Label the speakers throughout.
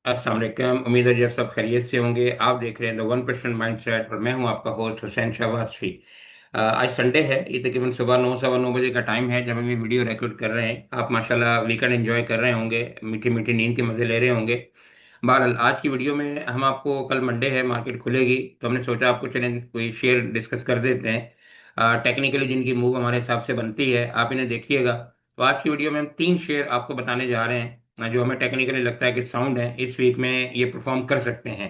Speaker 1: अस्सलाम वालेकुम। उम्मीद है जी आप सब खैरियत से होंगे। आप देख रहे हैं द 1% माइंडसेट और मैं हूं आपका होस्ट हुसैन शहबाज शफी। आज संडे है। ये तकरीबन सुबह 9 सवा 9 बजे का टाइम है जब हम ये वीडियो रिकॉर्ड कर रहे हैं। आप माशाल्लाह वीकेंड एंजॉय कर रहे होंगे, मीठी मीठी नींद के मजे ले रहे होंगे। बहरहाल आज की वीडियो में हम आपको, कल मंडे है, मार्केट खुलेगी तो हमने सोचा आपको चलें कोई शेयर डिस्कस कर देते हैं टेक्निकली जिनकी मूव हमारे हिसाब से बनती है, आप इन्हें देखिएगा। तो आज की वीडियो में हम 3 शेयर आपको बताने जा रहे हैं जो हमें टेक्निकली लगता है कि साउंड है, इस वीक में ये परफॉर्म कर सकते हैं।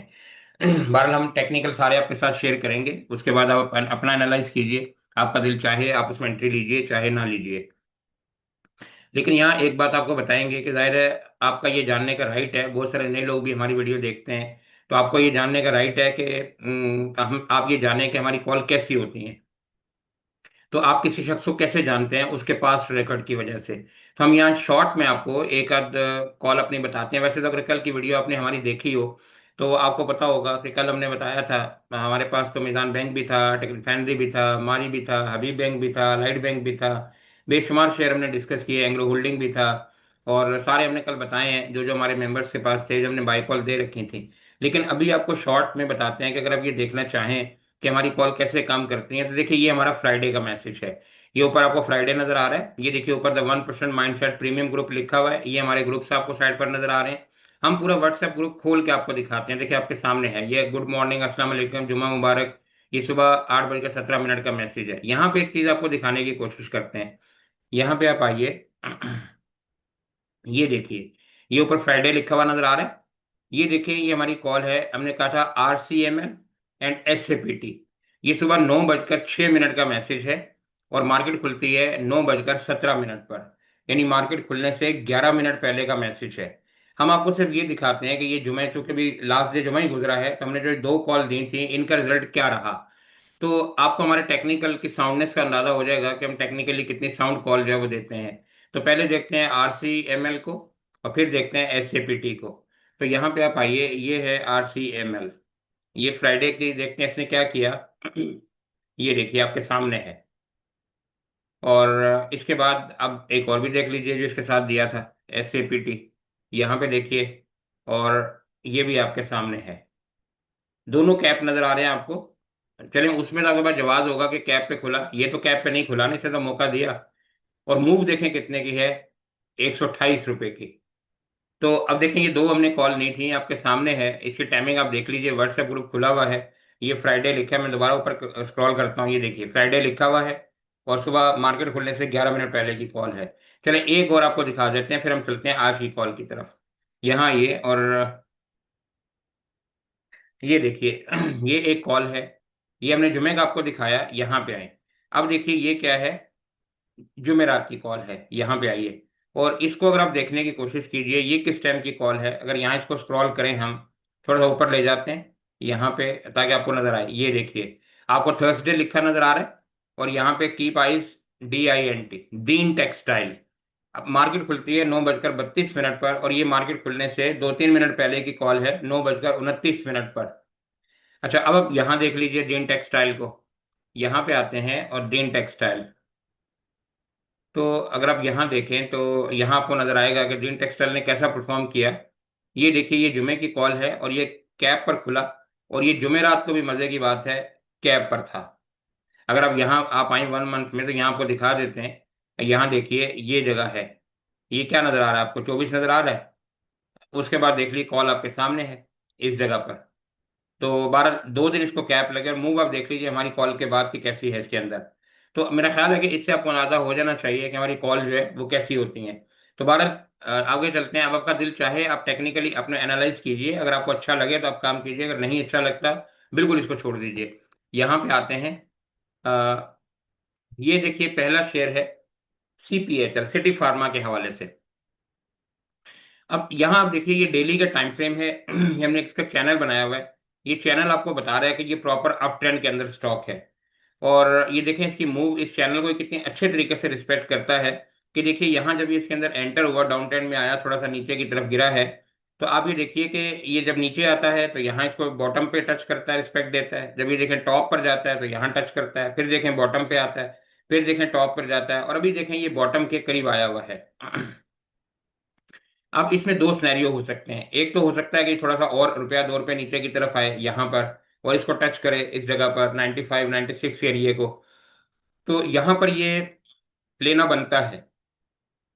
Speaker 1: बहरहाल हम टेक्निकल सारे आपके साथ शेयर करेंगे, उसके बाद आप अपना एनालाइज कीजिए। आपका दिल चाहे आप उसमें एंट्री लीजिए, चाहे ना लीजिए। लेकिन यहाँ एक बात आपको बताएंगे कि जाहिर है आपका ये जानने का राइट है, बहुत सारे नए लोग भी हमारी वीडियो देखते हैं, तो आपको ये जानने का राइट है कि हम आप ये जानें कि हमारी कॉल कैसी होती हैं। तो आप किसी शख्स को कैसे जानते हैं? उसके पास रिकॉर्ड की वजह से। तो हम यहाँ शॉर्ट में आपको एक आध कॉल अपनी बताते हैं। वैसे तो अगर कल की वीडियो आपने हमारी देखी हो तो आपको पता होगा कि कल हमने बताया था हमारे पास तो मीज़ान बैंक भी था, टेक्निकल रिफाइनरी भी था, मारी भी था, हबीब बैंक भी था, लाइट बैंक भी था। बेशुमार शेयर हमने डिस्कस किए, एंग्लो होल्डिंग भी था। और सारे हमने कल बताए हैं जो जो हमारे मेंबर्स के पास थे, जो हमने बाई कॉल दे रखी थी। लेकिन अभी आपको शॉर्ट में बताते हैं कि अगर आप ये देखना चाहें कि हमारी कॉल कैसे काम करती है, तो देखिए ये हमारा फ्राइडे का मैसेज है। ये ऊपर आपको फ्राइडे नजर आ रहा है, ये देखिए ऊपर द 1% माइंडसेट प्रीमियम ग्रुप लिखा हुआ है, ये हमारे ग्रुप से आपको साइड पर नजर आ रहे हैं। हम पूरा व्हाट्सएप ग्रुप खोल के आपको दिखाते हैं। देखिए आपके सामने है ये, गुड मॉर्निंग, अस्सलाम वालेकुम, जुम्मा मुबारक। ये सुबह 8 बज के 17 मिनट का मैसेज है। यहाँ पे एक चीज आपको दिखाने की कोशिश करते हैं। यहाँ पे आप आइए। ये देखिए, ये ऊपर फ्राइडे लिखा हुआ नजर आ रहा है। ये देखिए ये हमारी कॉल है, हमने कहा था RCML एंड SAPT। ये सुबह 9 बजकर 6 मिनट का मैसेज है और मार्केट खुलती है 9 बजकर 17 मिनट पर। यानी मार्केट खुलने से 11 मिनट पहले का मैसेज है। हम आपको सिर्फ ये दिखाते हैं कि ये जुमे, चूंकि भी लास्ट डे जुमा ही गुजरा है, तो हमने जो 2 कॉल दी थी इनका रिजल्ट क्या रहा। तो आपको हमारे टेक्निकल की साउंडनेस का अंदाजा हो जाएगा कि हम टेक्निकली कितनी साउंड कॉल जो है वो देते हैं। तो पहले देखते हैं RCML को और फिर देखते हैं SAPT को। तो यहाँ पे आप आइए, ये है RCML। ये फ्राइडे की देखते हैं इसने क्या किया। ये देखिए आपके सामने है। और इसके बाद अब एक और भी देख लीजिए जो इसके साथ दिया था, SAPT। यहाँ पे देखिए, और ये भी आपके सामने है। दोनों कैप नजर आ रहे हैं आपको। चलें, उसमें तो आपके पास जवाब होगा कि कैप पे खुला, ये तो कैप पे नहीं खुला ना, इसे तो मौका दिया। और मूव देखें कितने की है, 128 रुपए की। तो अब देखें ये दो हमने कॉल नहीं थी, आपके सामने है, इसकी टाइमिंग आप देख लीजिए, व्हाट्सएप ग्रुप खुला हुआ है। ये फ्राइडे लिखा है, मैं दोबारा ऊपर स्क्रॉल करता हूँ, ये देखिए फ्राइडे लिखा हुआ है। और सुबह मार्केट खुलने से 11 मिनट पहले की कॉल है। चले एक और आपको दिखा देते हैं, फिर हम चलते हैं आज की कॉल की तरफ। यहाँ ये, और ये देखिए ये एक कॉल है। ये हमने जुमे का आपको दिखाया, यहाँ पे आए। अब देखिए ये क्या है, जुमेरात की कॉल है, यहाँ पे आइए। और इसको अगर आप देखने की कोशिश कीजिए, ये किस टाइम की कॉल है। अगर यहाँ इसको स्क्रॉल करें हम, थोड़ा सा ऊपर ले जाते हैं यहाँ पे ताकि आपको नजर आए। ये देखिए आपको थर्सडे लिखा नजर आ रहा है। और यहाँ पे कीप आइस, DINT, दीन टेक्सटाइल। अब मार्केट खुलती है 9 बजकर 32 मिनट पर, और ये मार्केट खुलने से 2-3 मिनट पहले की कॉल है, 9 बजकर 29 मिनट पर। अच्छा, अब आप यहाँ देख लीजिए दीन टेक्सटाइल को। यहाँ पे आते हैं और दीन टेक्सटाइल। तो अगर आप यहाँ देखें तो यहाँ आपको नजर आएगा कि दीन टेक्सटाइल ने कैसा परफॉर्म किया। ये देखिए ये जुमे की कॉल है और ये कैप पर खुला। और ये जुमेरात को भी मजे की बात है, कैप पर था। अगर आप यहाँ आप आए 1 मंथ में तो यहाँ आपको दिखा देते हैं। यहाँ देखिए ये जगह है, ये क्या नजर आ रहा है आपको, 24 नजर आ रहा है। उसके बाद देख ली कॉल आपके सामने है इस जगह पर। तो 2 दिन इसको कैप लगे, और मूव आप देख लीजिए हमारी कॉल के बाद की कैसी है इसके अंदर। तो मेरा ख्याल है कि इससे आपको अंदाजा हो जाना चाहिए कि हमारी कॉल जो है वो कैसी होती हैं। तो आगे चलते हैं। अब आपका दिल चाहे आप टेक्निकली अपने एनालाइज कीजिए, अगर आपको अच्छा लगे तो आप काम कीजिए, अगर नहीं अच्छा लगता बिल्कुल इसको छोड़ दीजिए। यहाँ पे आते हैं। अ, ये देखिए पहला शेयर है CPHL, सिटी फार्मा के हवाले से। अब यहाँ आप देखिए ये डेली का टाइम फ्रेम है। ये हमने इसका चैनल बनाया हुआ है। ये चैनल आपको बता रहा है कि ये प्रॉपर अप ट्रेंड के अंदर स्टॉक है। और ये देखें इसकी मूव, इस चैनल को ये कितने अच्छे तरीके से रिस्पेक्ट करता है। कि देखिए यहाँ जब ये इसके अंदर एंटर हुआ, डाउन ट्रेंड में आया, थोड़ा सा नीचे की तरफ गिरा है। तो आप ये देखिए कि ये जब नीचे आता है तो यहाँ इसको बॉटम पे टच करता है, रिस्पेक्ट देता है। जब ये देखें टॉप पर जाता है तो यहाँ टच करता है, फिर देखें बॉटम पे आता है, फिर देखें टॉप पर जाता है, और अभी देखें ये बॉटम के करीब आया हुआ है। अब इसमें दो सिनेरियो हो सकते हैं। एक तो हो सकता है कि थोड़ा सा और रुपया 2 रुपये नीचे की तरफ आए यहाँ पर, और इसको टच करे इस जगह पर 95 96 एरिए को, तो यहाँ पर ये लेना बनता है।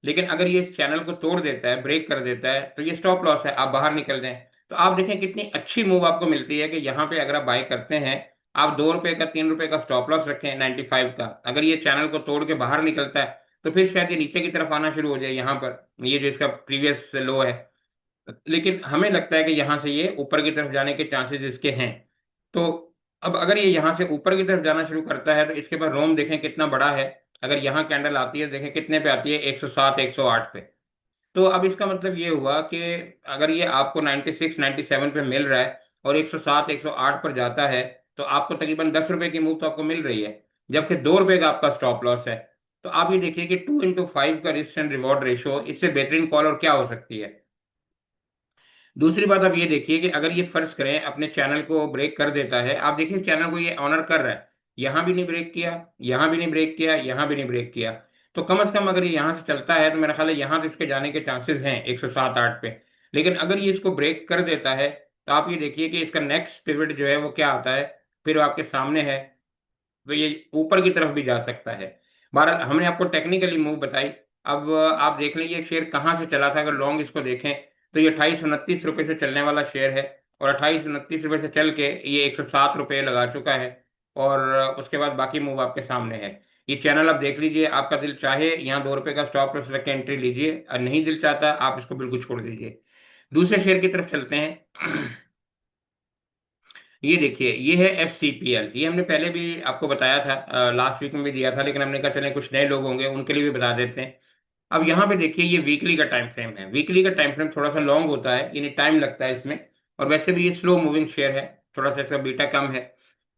Speaker 1: लेकिन अगर ये इस चैनल को तोड़ देता है, ब्रेक कर देता है, तो ये स्टॉप लॉस है, आप बाहर निकल जाएं। तो आप देखें कितनी अच्छी मूव आपको मिलती है कि यहाँ पे अगर आप बाय करते हैं, आप 2 रुपए का 3 रुपए का स्टॉप लॉस रखें 95 का, अगर ये चैनल को तोड़ के बाहर निकलता है तो फिर शायद ये नीचे की तरफ आना शुरू हो जाए यहाँ पर, ये जो इसका प्रीवियस लो है। लेकिन हमें लगता है कि यहाँ से ये ऊपर की तरफ जाने के चांसेस इसके हैं। तो अब अगर ये यहाँ से ऊपर की तरफ जाना शुरू करता है तो इसके बाद रोम देखें कितना बड़ा है। अगर यहाँ कैंडल आती है, देखें कितने पे आती है, 107 108 पे। तो अब इसका मतलब ये हुआ कि अगर ये आपको 96 97 पे मिल रहा है और 107 108 पर जाता है, तो आपको तकरीबन 10 रुपए की मूव तो आपको मिल रही है, जबकि 2 रुपए का आपका स्टॉप लॉस है। तो आप ये देखिए कि 2 into 5 का रिस्क एंड रिवॉर्ड रेशो, इससे बेहतरीन कॉल और क्या हो सकती है। दूसरी बात आप ये देखिए कि अगर ये फर्ज करें अपने चैनल को ब्रेक कर देता है, आप देखिए इस चैनल को ये ऑनर कर रहा है, यहाँ भी नहीं ब्रेक किया, यहाँ भी नहीं ब्रेक किया, यहाँ भी नहीं ब्रेक किया। तो कम से कम अगर ये यहाँ से चलता है तो मेरा ख्याल है यहाँ तो इसके जाने के चांसेस हैं 107 8 पे। लेकिन अगर ये इसको ब्रेक कर देता है, तो आप ये देखिए कि इसका नेक्स्ट पिवट जो है वो क्या आता है, फिर वो आपके सामने है, तो ये ऊपर की तरफ भी जा सकता है। बहरहाल हमने आपको टेक्निकली मूव बताई। अब आप देख लें ये शेयर कहाँ से चला था, अगर लॉन्ग इसको देखें तो ये 28 29 रुपये से चलने वाला शेयर है, और 28 29 रुपये से चल के ये 107 रुपये लगा चुका है। और उसके बाद बाकी मूव आपके सामने है। ये चैनल आप देख लीजिए, आपका दिल चाहे यहाँ 2 रुपये का स्टॉप लॉस रख के एंट्री लीजिए, और नहीं दिल चाहता आप इसको बिल्कुल छोड़ दीजिए। दूसरे शेयर की तरफ चलते हैं। ये देखिए ये है FCPL, ये हमने पहले भी आपको बताया था, लास्ट वीक में भी दिया था, लेकिन हमने कहा चलें कुछ नए लोग होंगे उनके लिए भी बता देते हैं। अब यहाँ पे देखिए ये वीकली का टाइम फ्रेम है। वीकली का टाइम फ्रेम थोड़ा सा लॉन्ग होता है, यानी टाइम लगता है इसमें, और वैसे भी ये स्लो मूविंग शेयर है, थोड़ा सा इसका बीटा कम है।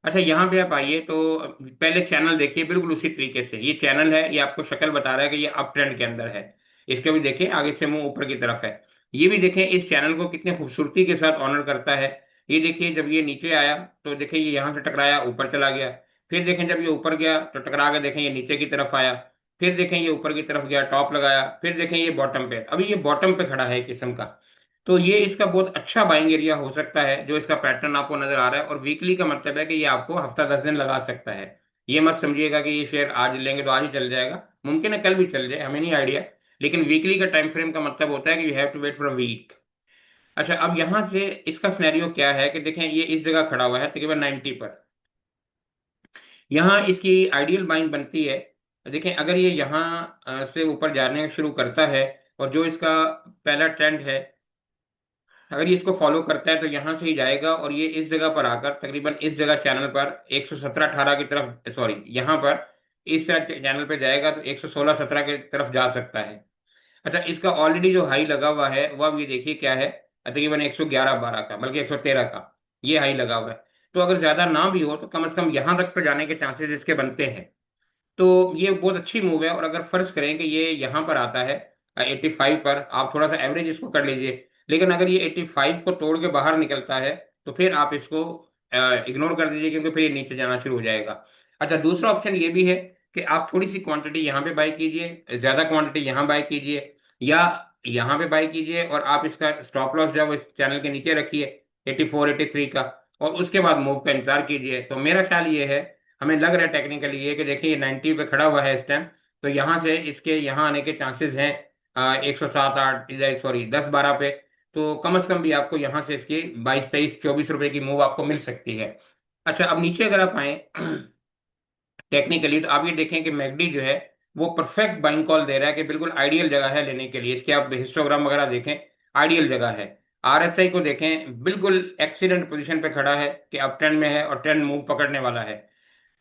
Speaker 1: अच्छा यहाँ पे आप आइए तो पहले चैनल देखिए, बिल्कुल उसी तरीके से ये चैनल है, ये आपको शक्ल बता रहा है कि ये अप ट्रेंड के अंदर है। इसके भी देखिए आगे से मुंह ऊपर की तरफ है। ये भी देखें इस चैनल को कितनी खूबसूरती के साथ ऑनर करता है। ये देखिए जब ये नीचे आया तो देखिए ये यहाँ से टकराया, ऊपर चला गया। फिर देखें जब ये ऊपर गया तो टकरा के देखें ये नीचे की तरफ आया। फिर देखें ये ऊपर की तरफ गया, टॉप लगाया। फिर देखें ये बॉटम पे, अभी ये बॉटम पे खड़ा है एक किस्म का। तो ये इसका बहुत अच्छा बाइंग एरिया हो सकता है, जो इसका पैटर्न आपको नजर आ रहा है। और वीकली का मतलब है कि ये आपको हफ्ता 10 दिन लगा सकता है। ये मत समझिएगा कि ये शेयर आज लेंगे तो आज ही चल जाएगा, मुमकिन है कल भी चल जाए, हमें नहीं आइडिया। लेकिन वीकली का टाइम फ्रेम का मतलब होता है कि you have to wait for a week. अच्छा अब यहाँ से इसका सिनेरियो क्या है कि देखें ये इस जगह खड़ा हुआ है तकरीबन 90 पर। यहाँ इसकी आइडियल बाइंग बनती है। देखें अगर ये यहाँ से ऊपर जाने शुरू करता है, और जो इसका पहला ट्रेंड है, अगर ये इसको फॉलो करता है तो यहाँ से ही जाएगा, और ये इस जगह पर आकर तकरीबन इस जगह चैनल पर 117 18 की तरफ, सॉरी यहाँ पर इस तरह चैनल पे जाएगा तो 116 17 की तरफ जा सकता है। अच्छा इसका ऑलरेडी जो हाई लगा हुआ है वो अब ये देखिए क्या है, तकरीबन 111 12 का, बल्कि 113 का ये हाई लगा हुआ है। तो अगर ज्यादा ना भी हो तो कम से कम यहाँ तक तो जाने के चांसेस इसके बनते हैं। तो ये बहुत अच्छी मूव है। और अगर फर्ज करें कि ये यहाँ पर आता है 85 पर, आप थोड़ा सा एवरेज इसको कर लीजिए। लेकिन अगर ये 85 को तोड़ के बाहर निकलता है तो फिर आप इसको इग्नोर कर दीजिए, क्योंकि फिर ये नीचे जाना शुरू हो जाएगा। अच्छा दूसरा ऑप्शन ये भी है कि आप थोड़ी सी क्वांटिटी यहाँ पे बाय कीजिए, ज्यादा क्वांटिटी यहाँ बाय कीजिए, या यहाँ पे बाय कीजिए और आप इसका स्टॉप लॉस जब इस चैनल के नीचे रखिए 84 83 का, और उसके बाद मूव का इंतजार कीजिए। तो मेरा ख्याल ये है, हमें लग रहा है टेक्निकली ये कि देखिए ये 90 पे खड़ा हुआ है इस टाइम, तो यहाँ से इसके यहाँ आने के चांसेस हैं 107 8, सॉरी 10 12 पे। तो कम से कम भी आपको यहाँ से इसकी 22 23 24 रुपए की मूव आपको मिल सकती है। अच्छा अब नीचे अगर आप आए टेक्निकली, तो आप ये देखें कि मैकडी जो है वो परफेक्ट बाइंग कॉल दे रहा है कि बिल्कुल आइडियल जगह है लेने के लिए। इसके आप हिस्टोग्राम वगैरह देखें, आइडियल जगह है। RSI को देखें, बिल्कुल एक्सीलेंट पोजीशन पे खड़ा है कि अब ट्रेंड में है और ट्रेंड मूव पकड़ने वाला है।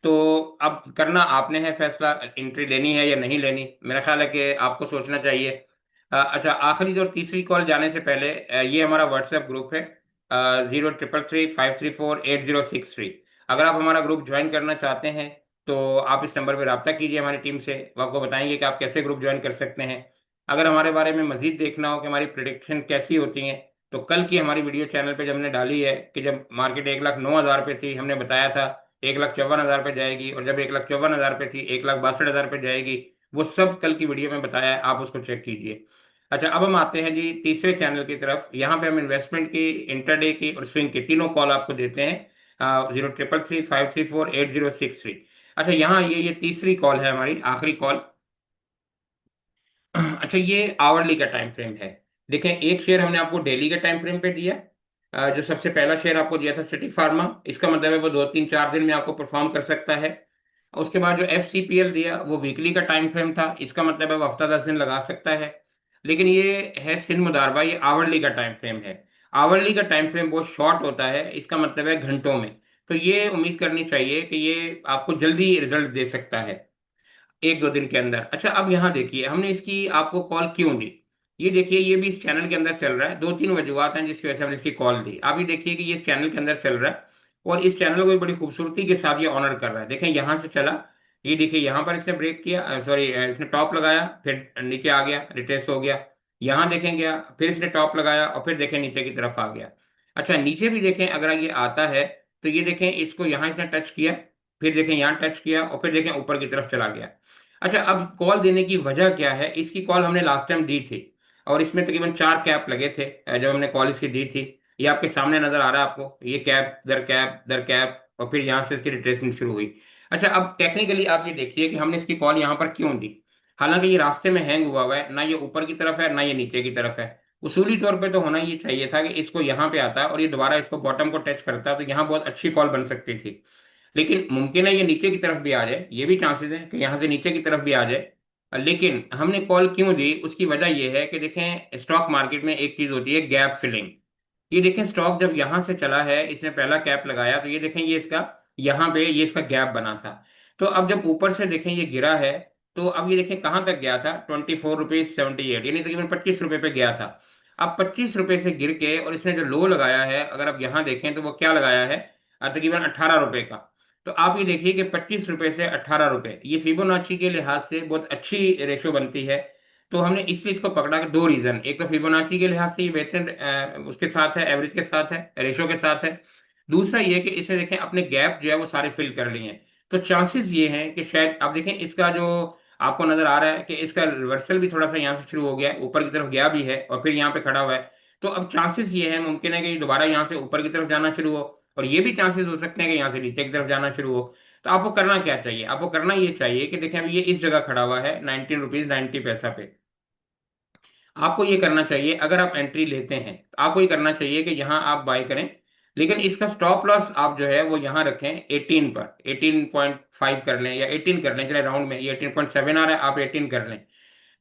Speaker 1: तो अब करना आपने है फैसला, एंट्री लेनी है या नहीं लेनी। मेरा ख्याल है कि आपको सोचना चाहिए। अच्छा आखिरी और तीसरी कॉल जाने से पहले, ये हमारा व्हाट्सएप ग्रुप है 0333 534 8063। अगर आप हमारा ग्रुप ज्वाइन करना चाहते हैं तो आप इस नंबर पर रब्ता कीजिए हमारी टीम से, वो आपको बताएंगे कि आप कैसे ग्रुप ज्वाइन कर सकते हैं। अगर हमारे बारे में मजीद देखना हो कि हमारी प्रिडिक्शन कैसी होती हैं, तो कल की हमारी वीडियो चैनल पे जब हमने डाली है कि जब मार्केट 1,09,000 पे थी, हमने बताया था 1,54,000 पे जाएगी, और जब 1,54,000 पे थी 1,62,000 पे जाएगी। वो सब कल की वीडियो में बताया है, आप उसको चेक कीजिए। अच्छा, अब हम आते हैं जी तीसरे चैनल की तरफ। यहाँ पे हम इन्वेस्टमेंट की, इंटरडे की और स्विंग की तीनों कॉल आपको देते हैं। 0333 534 8063। अच्छा, यहाँ ये तीसरी कॉल है हमारी, आखिरी कॉल। अच्छा, ये आवरली का टाइम फ्रेम है। देखें, एक शेयर हमने आपको डेली के टाइम फ्रेम पे दिया। जो सबसे पहला शेयर आपको दिया था सिटी फार्मा, इसका मतलब है वो 2 3 4 दिन में आपको परफॉर्म कर सकता है। उसके बाद जो एफ सी पी एल दिया वो वीकली का टाइम फ्रेम था, इसका मतलब है वो हफ्ता 10 दिन लगा सकता है। लेकिन ये है सिंध मुदारबा, ये आवरली का टाइम फ्रेम है। आवरली का टाइम फ्रेम बहुत शॉर्ट होता है, इसका मतलब है घंटों में। तो ये उम्मीद करनी चाहिए कि ये आपको जल्दी रिजल्ट दे सकता है, 1 2 दिन के अंदर। अच्छा, अब यहाँ देखिए हमने इसकी आपको कॉल क्यों दी। ये देखिए, ये भी इस चैनल के अंदर चल रहा है। 2 3 वजूहत हैं जिसकी वजह से हमने इसकी कॉल दी। आप ये देखिए कि ये इस चैनल के अंदर चल रहा है और इस चैनल को भी बड़ी खूबसूरती के साथ ये ऑनर कर रहा है। देखें, यहाँ से चला, ये देखिए यहाँ पर इसने ब्रेक किया, सॉरी इसने टॉप लगाया, फिर नीचे आ गया, रिट्रेस हो गया। यहाँ देखें गया, फिर इसने टॉप लगाया और फिर देखें नीचे की तरफ आ गया। अच्छा, नीचे भी देखें अगर ये आता है तो ये देखें, इसको यहाँ इसने टच किया, फिर देखें यहाँ टच किया और फिर देखें ऊपर की तरफ चला गया। अच्छा, अब कॉल देने की वजह क्या है, इसकी कॉल हमने लास्ट टाइम दी थी और इसमें तकरीबन 4 कैप लगे थे जब हमने कॉल इसकी दी थी। ये आपके सामने नजर आ रहा है आपको, ये कैप दर कैप दर कैप, और फिर यहाँ से इसकी रिट्रेसमेंट शुरू हुई। अच्छा, अब टेक्निकली आप ये देखिए कि हमने इसकी कॉल यहाँ पर क्यों दी। हालांकि ये रास्ते में हैंग हुआ हुआ है, ना ये ऊपर की तरफ है ना ये नीचे की तरफ है। उसूली तौर पे तो होना ये चाहिए था कि इसको यहाँ पे आता है और ये दोबारा इसको बॉटम को टच करता है, तो यहाँ बहुत अच्छी कॉल बन सकती थी। लेकिन मुमकिन है ये नीचे की तरफ भी आ जाए, ये भी चांसेस है कि यहाँ से नीचे की तरफ भी आ जाए। लेकिन हमने कॉल क्यों दी, उसकी वजह यह है कि देखें, स्टॉक मार्केट में एक चीज होती है गैप फिलिंग। ये देखें, स्टॉक जब यहाँ से चला है, इसने पहला कैप लगाया, तो ये देखें ये इसका, यहाँ पे ये इसका गैप बना था। तो अब जब ऊपर से देखें ये गिरा है, तो अब ये देखें कहाँ तक गया था, 24 रुपीज 78, यानी तकरीबन 25 रुपए पे गया था। अब 25 रुपए से गिर के और इसने जो लो लगाया है, अगर आप यहाँ देखें तो वो क्या लगाया है, तकरीबन 18 रुपए का। तो आप ये देखिए कि 25 रुपए से 18 रुपए, ये फिबोनाची के लिहाज से बहुत अच्छी रेशो बनती है। तो हमने इसलिए इसको पकड़ा कि 2 रीजन, एक तो फिबोनाची के लिहाज से ये बेहतरीन उसके साथ है, एवरेज के साथ है, रेशो के साथ है। दूसरा ये कि इसने देखें अपने गैप जो है वो सारे फिल कर लिए हैं। तो चांसेस ये हैं कि शायद आप देखें इसका जो आपको नजर आ रहा है कि इसका रिवर्सल भी थोड़ा सा यहाँ से शुरू हो गया है, ऊपर की तरफ गया भी है और फिर यहाँ पे खड़ा हुआ है। तो अब चांसेस ये है, मुमकिन है कि ये दोबारा यहाँ से ऊपर की तरफ जाना शुरू हो, और ये भी चांसेस हो सकते हैं कि यहाँ से नीचे की तरफ जाना शुरू हो। तो आपको करना क्या चाहिए, आपको करना ये चाहिए कि देखें अभी ये इस जगह खड़ा हुआ है 19 रुपीज 90 पैसा पे। आपको ये करना चाहिए, अगर आप एंट्री लेते हैं तो आपको ये करना चाहिए कि यहाँ आप बाय करें। लेकिन इसका स्टॉप लॉस आप जो है वो यहाँ रखें 18 पर, 18.5 कर लें या 18 कर लें, चले राउंड में ये 18.7 आ रहा है, आप 18 कर लें।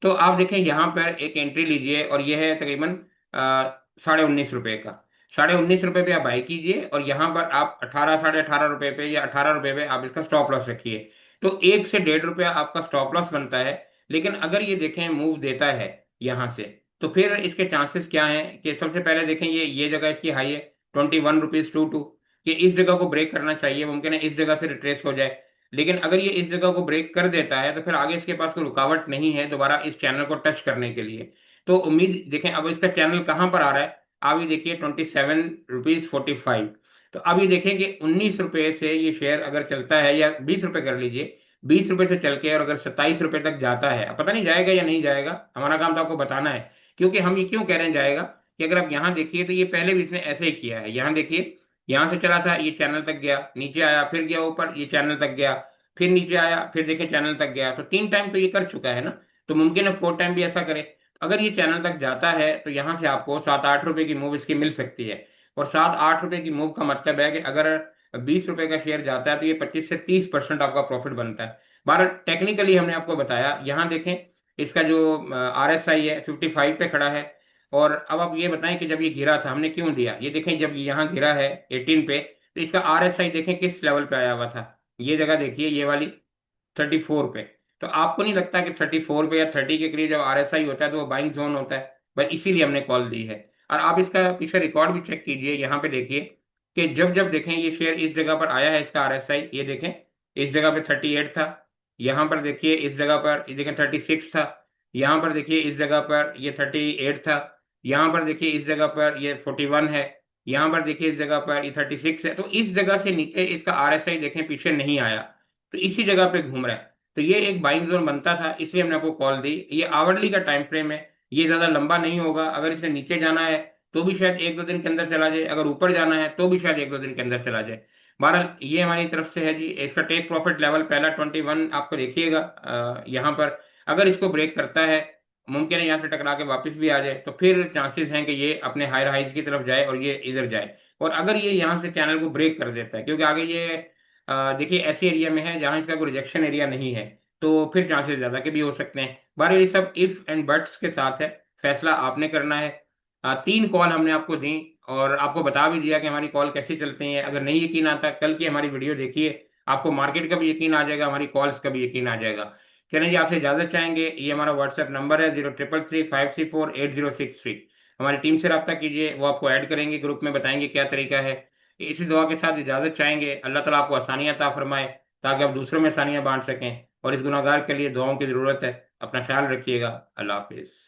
Speaker 1: तो आप देखें यहाँ पर एक एंट्री लीजिए और ये है तकरीबन 19.5 रुपए का। 19.5 रुपए पे आप बाई कीजिए और यहाँ पर आप 18 साढ़े 18 रुपए पे या 18 रुपए पे आप इसका स्टॉप लॉस रखिए। तो 1 से 1.5 रुपया आपका स्टॉप लॉस बनता है। लेकिन अगर ये देखें मूव देता है यहाँ से, तो फिर इसके चांसेस क्या हैं कि सबसे पहले देखें ये जगह इसकी हाई है 21 रुपीज 22, कि इस जगह को ब्रेक करना चाहिए, मुमकिन है इस जगह से रिट्रेस हो जाए। लेकिन अगर ये इस जगह को ब्रेक कर देता है तो फिर आगे इसके पास कोई रुकावट नहीं है दोबारा इस चैनल को टच करने के लिए। तो उम्मीद देखें, अब इसका चैनल कहाँ पर आ रहा है, आप ये देखिए 27 रुपीज 45। तो अब ये देखें कि 19 रुपए से ये शेयर अगर चलता है, या 20 रुपए कर लीजिए, 20 रुपए से चल के और अगर 27 रुपए तक जाता है, अब पता नहीं जाएगा या नहीं जाएगा, हमारा काम तो आपको बताना है। क्योंकि हम ये क्यों कह रहे हैं जाएगा, कि अगर आप यहाँ देखिए तो ये पहले भी इसने ऐसे ही किया है। यहाँ देखिए, यहाँ से चला था, ये चैनल तक गया, नीचे आया, फिर गया ऊपर, ये चैनल तक गया, फिर नीचे आया, फिर देखे चैनल तक गया। तो 3 टाइम तो ये कर चुका है ना, तो मुमकिन है 4 टाइम भी ऐसा करे। अगर ये चैनल तक जाता है तो यहाँ से आपको 7 8 रुपए की मूव इसकी मिल सकती है। और 7 8 रुपए की मूव का मतलब है कि अगर 20 रुपए का शेयर जाता है तो ये 25 से 30% आपका प्रॉफिट बनता है। बारह टेक्निकली हमने आपको बताया। यहाँ देखें, इसका जो RSI है 55 पे खड़ा है। और अब आप ये बताएं कि जब ये गिरा था हमने क्यों दिया। ये देखें, जब ये यहाँ गिरा है 18 पे, तो इसका RSI देखें किस लेवल पे आया हुआ था। ये जगह देखिए, ये वाली 34 पे। तो आपको नहीं लगता कि 34 पे या 30 के करीब जब RSI होता है तो वो बाइंग जोन होता है, बस इसीलिए हमने कॉल दी है। और आप इसका पीछे रिकॉर्ड भी चेक कीजिए, यहाँ पे देखिए कि जब जब देखें ये शेयर इस जगह पर आया है, इसका RSI ये देखें, इस जगह पे 38 था, यहाँ पर देखिए इस जगह पर ये देखें 36 था, यहाँ पर देखिए इस जगह पर ये 38 था, यहाँ पर देखिए इस जगह पर ये 41 है, यहाँ पर देखिए इस जगह पर ये 36 है। तो इस जगह से नीचे इसका RSI देखें पीछे नहीं आया, तो इसी जगह पे घूम रहा है। तो ये एक बाइंग जोन बनता था, इसलिए हमने आपको कॉल दी। ये आवरली का टाइम फ्रेम है, ये ज़्यादा लंबा नहीं होगा। अगर इसे नीचे जाना है तो भी शायद 1-2 दिन के अंदर चला जाए, अगर ऊपर जाना है तो भी शायद 1-2 दिन के अंदर चला जाए। बहरहाल ये हमारी तरफ से है जी। इसका टेक प्रॉफिट लेवल पहला 21 आपको देखिएगा यहाँ पर। अगर इसको ब्रेक करता है, मुमकिन है यहाँ से टकरा के वापस भी आ जाए, तो फिर चांसेस हैं कि ये अपने हायर हाइज की तरफ जाए और ये इधर जाए। और अगर ये यहाँ से चैनल को ब्रेक कर देता है, क्योंकि आगे ये देखिए ऐसे एरिया में है जहाँ इसका कोई रिजेक्शन एरिया नहीं है, तो फिर चांसेस ज़्यादा के भी हो सकते हैं। बारह ये सब इफ एंड बट्स के साथ है, फैसला आपने करना है। 3 कॉल हमने आपको दी और आपको बता भी दिया कि हमारी कॉल कैसे चलती हैं। अगर नहीं यकीन आता, कल की हमारी वीडियो देखिए, आपको मार्केट का भी यकीन आ जाएगा, हमारी कॉल्स का भी यकीन आ जाएगा। चलें जी, आपसे इजाज़त चाहेंगे। ये हमारा व्हाट्सएप नंबर है 0333534806 हमारी टीम से रब्ता कीजिए, वो आपको ऐड करेंगे ग्रुप में, बताएंगे क्या तरीका है। इसी दुआ के साथ इजाज़त चाहेंगे। अल्लाह ताला आपको आसानियाँ अता फरमाए, ताकि आप दूसरों में आसानियाँ बांट सकें। और इस गुनाहगार के लिए दुआओं की ज़रूरत है। अपना ख्याल रखिएगा। अल्लाह हाफिज़।